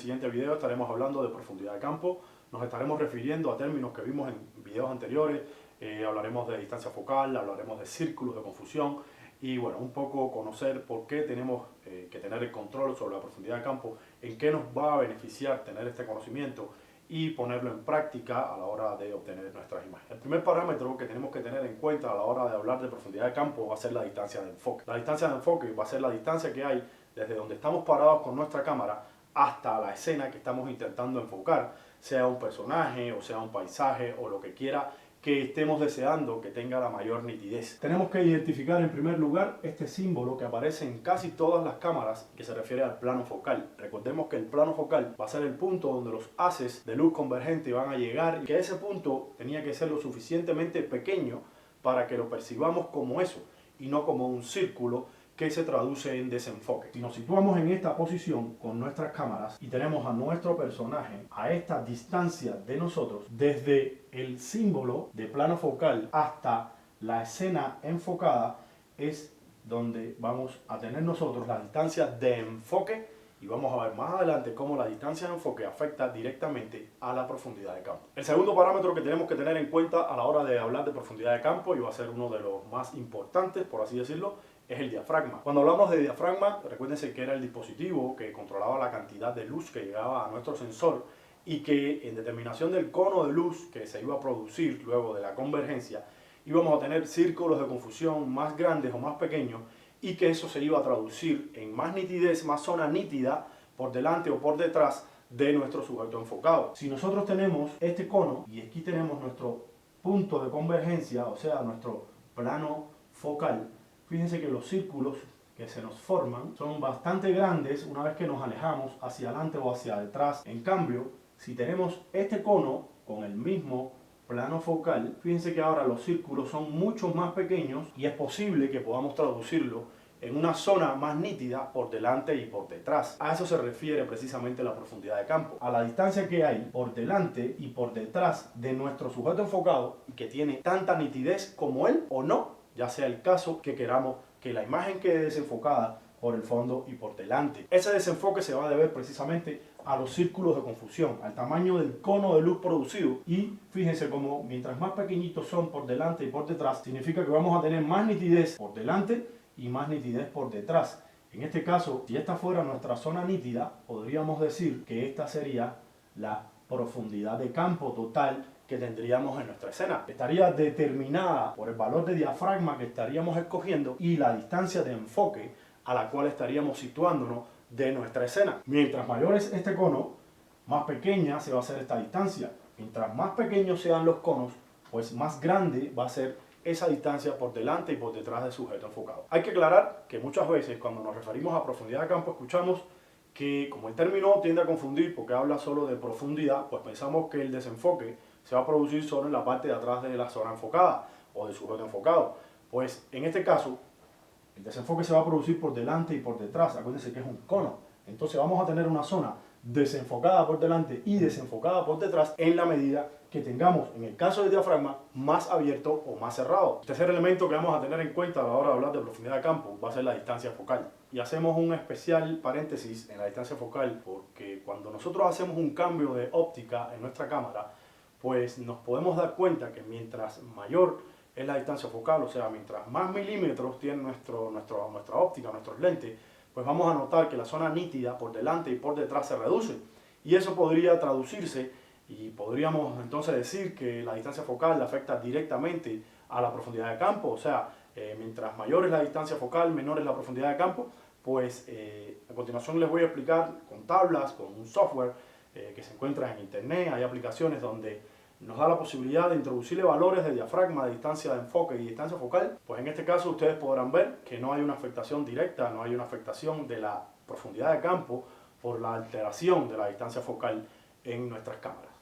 siguiente video estaremos hablando de profundidad de campo. Nos estaremos refiriendo a términos que vimos en videos anteriores. Hablaremos de distancia focal, hablaremos de círculos de confusión y bueno, un poco conocer por qué tenemos que tener el control sobre la profundidad de campo, en qué nos va a beneficiar tener este conocimiento y ponerlo en práctica a la hora de obtener nuestras imágenes. El primer parámetro que tenemos que tener en cuenta a la hora de hablar de profundidad de campo va a ser la distancia de enfoque. La distancia de enfoque va a ser la distancia que hay desde donde estamos parados con nuestra cámara hasta la escena que estamos intentando enfocar, sea un personaje o sea un paisaje o lo que quiera que estemos deseando que tenga la mayor nitidez. Tenemos que identificar en primer lugar este símbolo que aparece en casi todas las cámaras que se refiere al plano focal. Recordemos que el plano focal va a ser el punto donde los haces de luz convergente van a llegar y que ese punto tenía que ser lo suficientemente pequeño para que lo percibamos como eso y no como un círculo que se traduce en desenfoque. Si nos situamos en esta posición con nuestras cámaras y tenemos a nuestro personaje a esta distancia de nosotros, desde el símbolo de plano focal hasta la escena enfocada, es donde vamos a tener nosotros la distancia de enfoque y vamos a ver más adelante cómo la distancia de enfoque afecta directamente a la profundidad de campo. El segundo parámetro que tenemos que tener en cuenta a la hora de hablar de profundidad de campo, y va a ser uno de los más importantes, por así decirlo, es el diafragma. Cuando hablamos de diafragma, recuérdense que era el dispositivo que controlaba la cantidad de luz que llegaba a nuestro sensor y que en determinación del cono de luz que se iba a producir luego de la convergencia, íbamos a tener círculos de confusión más grandes o más pequeños y que eso se iba a traducir en más nitidez, más zona nítida por delante o por detrás de nuestro sujeto enfocado. Si nosotros tenemos este cono y aquí tenemos nuestro punto de convergencia, o sea, nuestro plano focal, fíjense que los círculos que se nos forman son bastante grandes una vez que nos alejamos hacia adelante o hacia detrás. En cambio, si tenemos este cono con el mismo plano focal, fíjense que ahora los círculos son mucho más pequeños y es posible que podamos traducirlo en una zona más nítida por delante y por detrás. A eso se refiere precisamente la profundidad de campo, a la distancia que hay por delante y por detrás de nuestro sujeto enfocado y que tiene tanta nitidez como él o no, ya sea el caso que queramos que la imagen quede desenfocada por el fondo y por delante. Ese desenfoque se va a deber precisamente a los círculos de confusión, al tamaño del cono de luz producido, y fíjense como mientras más pequeñitos son por delante y por detrás, significa que vamos a tener más nitidez por delante y más nitidez por detrás. En este caso, si esta fuera nuestra zona nítida, podríamos decir que esta sería la profundidad de campo total que tendríamos en nuestra escena. Estaría determinada por el valor de diafragma que estaríamos escogiendo y la distancia de enfoque a la cual estaríamos situándonos de nuestra escena. Mientras mayor es este cono, más pequeña se va a hacer esta distancia. Mientras más pequeños sean los conos, pues más grande va a ser esa distancia por delante y por detrás del sujeto enfocado. Hay que aclarar que muchas veces cuando nos referimos a profundidad de campo escuchamos que como el término tiende a confundir porque habla solo de profundidad, pues pensamos que el desenfoque se va a producir solo en la parte de atrás de la zona enfocada o del sujeto enfocado. Pues en este caso, el desenfoque se va a producir por delante y por detrás. Acuérdense que es un cono. Entonces vamos a tener una zona desenfocada por delante y desenfocada por detrás en la medida que tengamos, en el caso del diafragma, más abierto o más cerrado. El tercer elemento que vamos a tener en cuenta a la hora de hablar de profundidad de campo va a ser la distancia focal. Y hacemos un especial paréntesis en la distancia focal porque cuando nosotros hacemos un cambio de óptica en nuestra cámara, pues nos podemos dar cuenta que mientras mayor es la distancia focal, o sea, mientras más milímetros tiene nuestra óptica, nuestros lentes, pues vamos a notar que la zona nítida por delante y por detrás se reduce. Y eso podría traducirse y podríamos entonces decir que la distancia focal afecta directamente a la profundidad de campo, o sea, mientras mayor es la distancia focal, menor es la profundidad de campo. Pues a continuación les voy a explicar con tablas, con un software que se encuentra en internet. Hay aplicaciones donde nos da la posibilidad de introducirle valores de diafragma, de distancia de enfoque y distancia focal. Pues en este caso ustedes podrán ver que no hay una afectación directa, no hay una afectación de la profundidad de campo por la alteración de la distancia focal en nuestras cámaras.